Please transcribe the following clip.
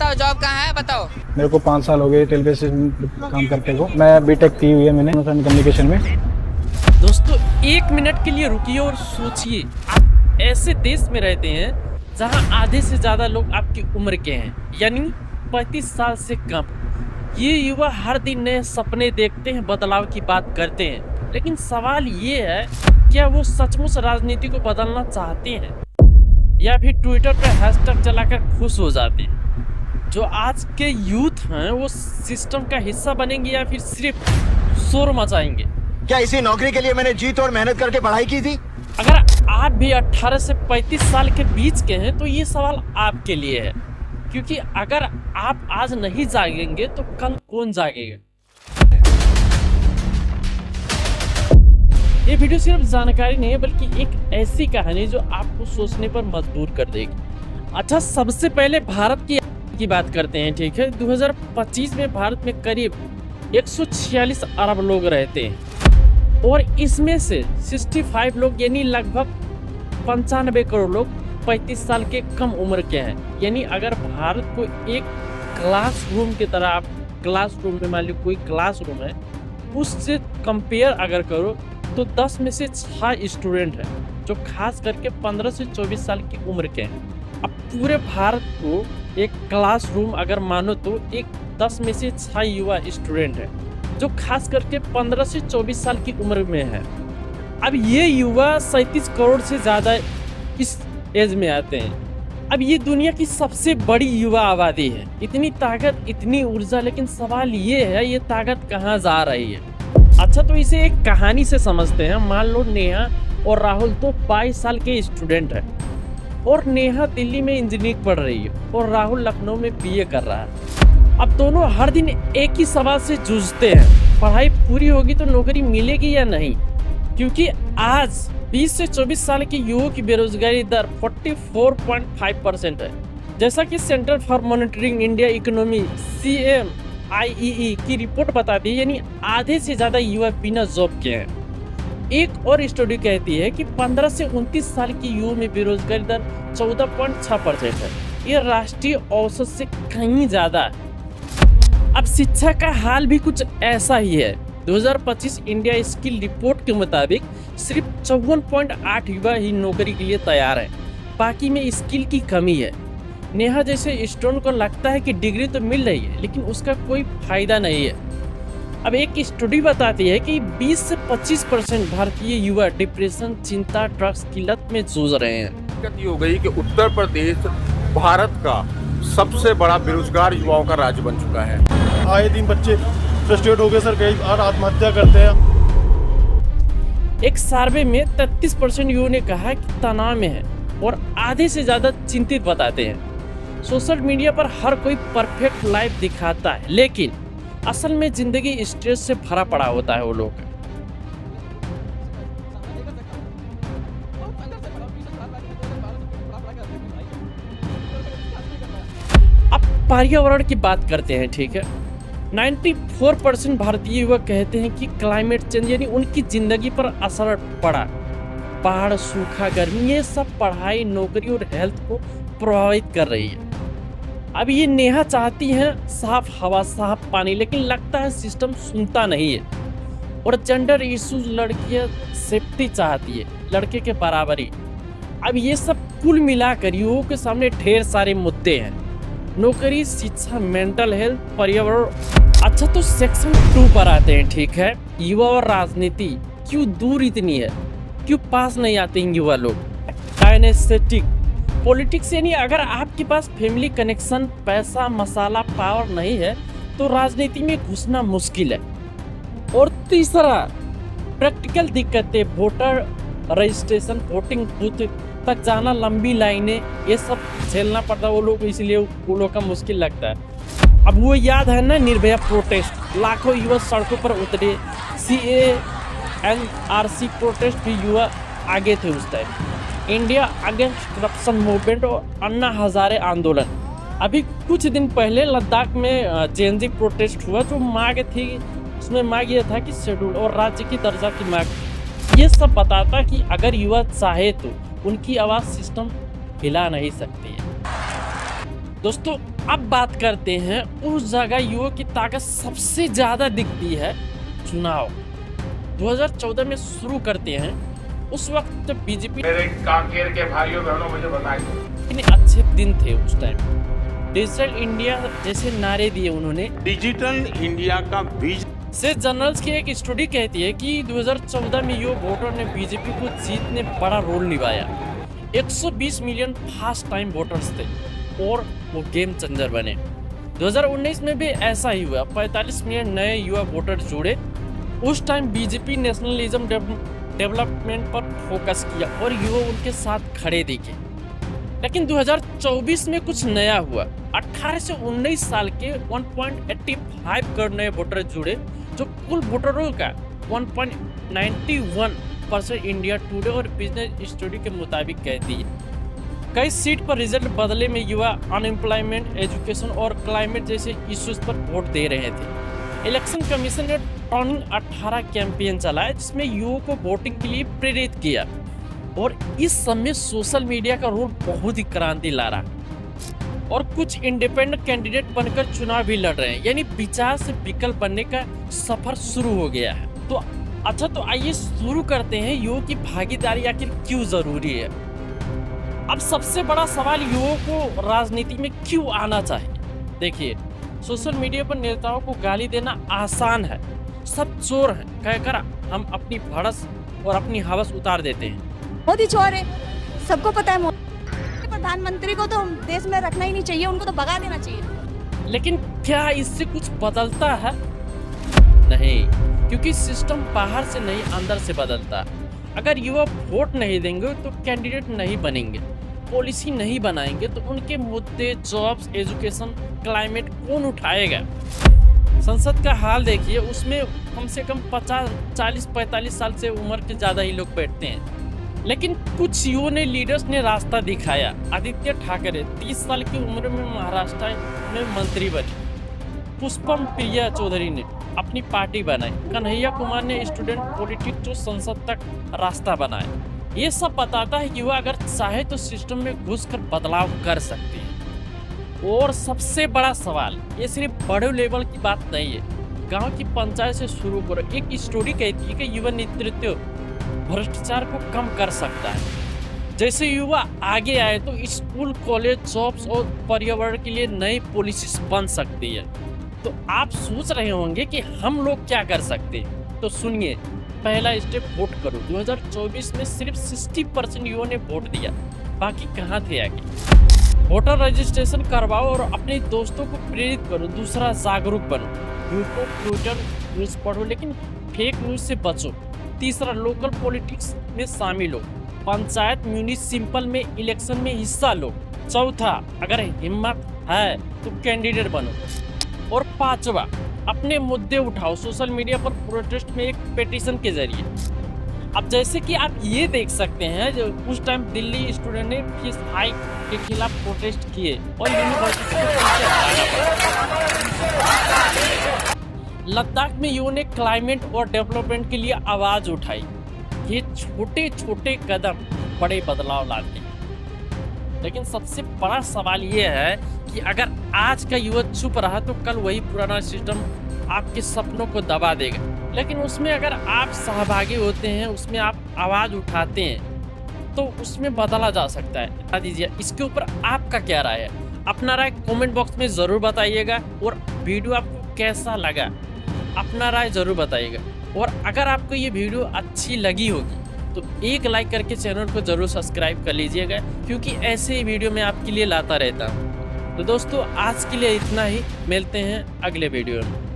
बताओ जॉब कहाँ है बताओ। मेरे को 5 साल हो गए रेलवे स्टेशन काम करते को। मैं बीटेक की हुई है मैंने कम्युनिकेशन में। दोस्तों 1 मिनट के लिए रुकिए और सोचिए, आप ऐसे देश में रहते हैं जहां आधे से ज्यादा लोग आपकी उम्र के हैं, यानी 35 साल से कम। ये युवा हर दिन नए सपने देखते हैं, बदलाव की बात करते हैं, लेकिन सवाल ये है, क्या वो सचमुच राजनीति को बदलना चाहते हैं या फिर ट्विटर पर हैशटैग चलाकर खुश हो जाते हैं? जो आज के यूथ हैं वो सिस्टम का हिस्सा बनेंगे या फिर सिर्फ शोर मचाएंगे? क्या इसी नौकरी के लिए मैंने जी तोड़ मेहनत करके पढ़ाई की थी? अगर आप भी 18 से 35 साल के बीच के हैं तो ये सवाल आपके लिए है, क्योंकि अगर आप आज नहीं जागेंगे तो कल कौन जागेगा? ये वीडियो सिर्फ जानकारी नहीं है, बल्कि एक ऐसी कहानी जो आपको सोचने पर मजबूर कर देगी। अच्छा, सबसे पहले भारत की बात करते हैं, ठीक है। 2025 में भारत में करीब 146 अरब लोग रहते हैं और इसमें से 65 लोग यानी लगभग 95 करोड़ लोग 35 साल के कम उम्र के हैं। यानी अगर भारत को एक क्लासरूम की तरह, आप क्लासरूम में मान लो कोई क्लासरूम है, उससे कंपेयर अगर करो तो 10 में से 6 स्टूडेंट हैं जो खास करके 15 से 24 साल की उम्र के हैं। अब पूरे भारत को एक क्लासरूम अगर मानो तो एक 10 में से 6 युवा स्टूडेंट हैं जो खास करके 15 से 24 साल की उम्र में है। अब ये युवा 37 करोड़ से ज़्यादा इस एज में आते हैं। अब ये दुनिया की सबसे बड़ी युवा आबादी है। इतनी ताकत, इतनी ऊर्जा, लेकिन सवाल ये है ये ताकत कहाँ जा रही है? अच्छा, तो इसे एक कहानी से समझते हैं। मान लो नेहा और राहुल तो 22 साल के स्टूडेंट हैं और नेहा दिल्ली में इंजीनियरिंग पढ़ रही है और राहुल लखनऊ में बीए कर रहा है। अब दोनों हर दिन एक ही सवाल से जूझते हैं, पढ़ाई पूरी होगी तो नौकरी मिलेगी या नहीं? क्योंकि आज 20 से 24 साल के युवाओं की बेरोजगारी दर 44.5% है, जैसा कि centre for monitoring India economy CMIEE की रिपोर्ट बताती है। यानी आधे से ज्यादा युवा बिना जॉब के हैं। एक और स्टडी कहती है कि 15 से 29 साल की युवा में बेरोजगारी दर 14.6% है। यह राष्ट्रीय औसत से कहीं ज्यादा है। अब शिक्षा का हाल भी कुछ ऐसा ही है। 2025 इंडिया स्किल रिपोर्ट के मुताबिक सिर्फ 54.8 युवा ही नौकरी के लिए तैयार हैं, बाकी में स्किल की कमी है। नेहा जैसे स्टूडेंट को लगता है कि डिग्री तो मिल रही है लेकिन उसका कोई फायदा नहीं है। अब एक स्टडी बताती है कि 20 से 25% भारतीय युवा डिप्रेशन, चिंता, ड्रग्स की लत में जूझ रहे हैं। दिक्कत ये हो गई कि उत्तर प्रदेश भारत का सबसे बड़ा बेरोजगार युवाओं का राज्य बन चुका है। आए दिन बच्चे फ्रस्ट्रेट हो गए सर, कई बार आत्महत्या करते हैं। एक सर्वे में 33% युवाओं ने कहा कि तनाव में है और आधे से ज्यादा चिंतित बताते हैं। सोशल मीडिया पर हर कोई परफेक्ट लाइफ दिखाता है, लेकिन असल में जिंदगी स्ट्रेस से भरा पड़ा होता है वो लोग। अब पर्यावरण की बात करते हैं, ठीक है। 94% भारतीय युवा कहते हैं कि क्लाइमेट चेंज यानी उनकी जिंदगी पर असर पड़ा। बाढ़, सूखा, गर्मी, ये सब पढ़ाई, नौकरी और हेल्थ को प्रभावित कर रही है। अब ये नेहा चाहती हैं साफ हवा, साफ पानी, लेकिन लगता है सिस्टम सुनता नहीं है। और जेंडर इश्यूज, लड़कियां सेफ्टी चाहती है, लड़के के बराबरी। अब ये सब कुल मिलाकर युवाओं के सामने ढेर सारे मुद्दे हैं। नौकरी, शिक्षा, मेंटल हेल्थ, पर्यावरण। अच्छा, तो सेक्शन 2 पर आते हैं, ठीक है। युवा और राजनीति क्यों दूर इतनी है? क्यों पास नहीं आते हैं युवा लोग? डायनेस्टिक पॉलिटिक्स यानी अगर आपके पास फैमिली कनेक्शन, पैसा, मसाला, पावर नहीं है तो राजनीति में घुसना मुश्किल है। और तीसरा, प्रैक्टिकल दिक्कतें, वोटर रजिस्ट्रेशन, वोटिंग बूथ तक जाना, लंबी लाइनें, ये सब झेलना पड़ता है वो लोग, इसलिए वो लोग का मुश्किल लगता है। अब वो याद है ना निर्भया प्रोटेस्ट, लाखों युवा सड़कों पर उतरे। CAA NRC प्रोटेस्ट भी युवा आगे थे उस time. India against corruption movement और अन्ना हजारे आंदोलन। अभी कुछ दिन पहले लद्दाख में जेएनजी प्रोटेस्ट हुआ, जो मांग थी, उसमें मांग ये था कि शेड्यूल और राज्य की दर्जा की मांग। ये सब बताता कि अगर युवा चाहे तो उनकी आवाज़ सिस्टम हिला नहीं सकती है। दोस्तों अब बात करते हैं उस जगह युवा की ताकत सबसे ज्यादा दिखती है चुनाव 2014 में शुरू करते हैं। उस वक्त जब बीजेपी मेरे कांकेर के भाइयों बहनों मुझे बताइए, इतने अच्छे दिन थे उस टाइम, डिजिटल इंडिया जैसे नारे दिए उन्होंने। डिजिटल इंडिया का बीज से जर्नल्स की एक स्टडी कहती है कि 2014 में युवा वोटर ने बीजेपी को जीतने बड़ा रोल निभाया। 120 मिलियन फास्ट टाइम वोटर्स थे और वो गेम चेंजर बने। 2019 में भी ऐसा ही हुआ, 45 मिलियन नए युवा वोटर जुड़े। उस टाइम बीजेपी नेशनलिज्म डेवलपमेंट पर फोकस किया और युवा उनके साथ खड़े दिखे। लेकिन 2024 में कुछ नया हुआ। 18 से 19 साल के 1.85 करोड़ नए वोटर जुड़े, जो कुल वोटरों का 1.91% इंडिया टुडे और बिजनेस स्टडी के मुताबिक कहती है। कई सीट पर रिजल्ट बदले में युवा अनएम्प्लॉयमेंट, एजुकेशन और क्लाइमेट जैसे इश्यूज पर वोट दे रहे थे। इलेक्शन कमीशन ने टर्निंग 18 कैंपेन चलाया जिसमें युवाओं को वोटिंग के लिए प्रेरित किया और इस समय सोशल मीडिया का रोल बहुत ही क्रांति ला रहा और कुछ इंडिपेंडेंट कैंडिडेट बनकर चुनाव भी लड़ रहे हैं, यानी विचार से विकल्प बनने का सफर शुरू हो गया है। तो आइए शुरू करते हैं युवाओं की भागीदारी आखिर क्यों जरूरी है। अब सबसे बड़ा सवाल युवाओं को राजनीति में क्यों आना चाहिए। देखिए, सोशल मीडिया पर नेताओं को गाली देना आसान है, सब चोर हैं कहकर हम अपनी भड़स और अपनी हवस उतार देते हैं। मोदी चोर है, सबको पता है। प्रधानमंत्री को तो हम देश में रखना ही नहीं चाहिए, उनको तो भगा देना चाहिए। लेकिन क्या इससे कुछ बदलता है? नहीं, क्योंकि सिस्टम बाहर से नहीं अंदर से बदलता। अगर युवा वोट नहीं देंगे तो कैंडिडेट नहीं बनेंगे, पॉलिसी नहीं बनाएंगे तो उनके मुद्दे, जॉब्स, एजुकेशन, क्लाइमेट कौन उठाएगा। संसद का हाल देखिए, उसमें कम से कम 50, 40, 45 साल से उम्र के ज़्यादा ही लोग बैठते हैं। लेकिन कुछ युवाओं ने, लीडर्स ने रास्ता दिखाया। आदित्य ठाकरे 30 साल की उम्र में महाराष्ट्र में मंत्री बने। पुष्पम प्रिया चौधरी ने अपनी पार्टी बनाई। कन्हैया कुमार ने स्टूडेंट पॉलिटिक्स जो संसद तक रास्ता बनाया। ये सब बताता है कि युवा अगर चाहे तो सिस्टम में घुसकर बदलाव कर सकते हैं। और सबसे बड़ा सवाल, ये सिर्फ बड़े लेवल की बात नहीं है, गांव की पंचायत से शुरू करो। एक स्टोरी कहती है कि युवा नेतृत्व भ्रष्टाचार को कम कर सकता है। जैसे युवा आगे आए तो स्कूल, कॉलेज, जॉब्स और पर्यावरण के लिए नई पॉलिसीज बन सकती है। तो आप सोच रहे होंगे कि हम लोग क्या कर सकते हैं, तो सुनिए। पहला स्टेप, वोट करो। 2024 में सिर्फ 60% युवाओं ने वोट दिया, बाकी कहाँ थे आगे। वोटर रजिस्ट्रेशन करवाओ और अपने दोस्तों को प्रेरित करो। दूसरा, जागरूक बनो। यूट्यूब, ट्विटर न्यूज़ पढ़ो, लेकिन फेक न्यूज़ से बचो। तीसरा, लोकल पॉलिटिक्स में शामिल हो। पंचायत, म्यूनिसिपल में इलेक्शन में हिस्सा लो। चौथा, अगर हिम्मत है तो कैंडिडेट बनो। और पांचवा, अपने मुद्दे उठाओ सोशल मीडिया पर, प्रोटेस्ट में एक पेटिशन के जरिए। अब जैसे कि आप ये देख सकते हैं, जो उस टाइम दिल्ली स्टूडेंट ने फीस हाइक के खिलाफ प्रोटेस्ट किए और यूनिवर्सिटी को पीछे हटाना पड़ा। लद्दाख में युवाओं ने क्लाइमेट और डेवलपमेंट के लिए आवाज उठाई। ये छोटे छोटे कदम बड़े बदलाव लाते हैं। लेकिन सबसे बड़ा सवाल ये है कि अगर आज का युवा चुप रहा तो कल वही पुराना सिस्टम आपके सपनों को दबा देगा। लेकिन उसमें अगर आप सहभागी होते हैं, उसमें आप आवाज़ उठाते हैं, तो उसमें बदला जा सकता है। बता दीजिए इसके ऊपर आपका क्या राय है। अपना राय कमेंट बॉक्स में ज़रूर बताइएगा और वीडियो आपको कैसा लगा अपना राय ज़रूर बताइएगा। और अगर आपको ये वीडियो अच्छी लगी होगी तो एक लाइक करके चैनल को ज़रूर सब्सक्राइब कर लीजिएगा, क्योंकि ऐसे ही वीडियो मैं आपके लिए लाता रहता हूँ। तो दोस्तों आज के लिए इतना ही, मिलते हैं अगले वीडियो में।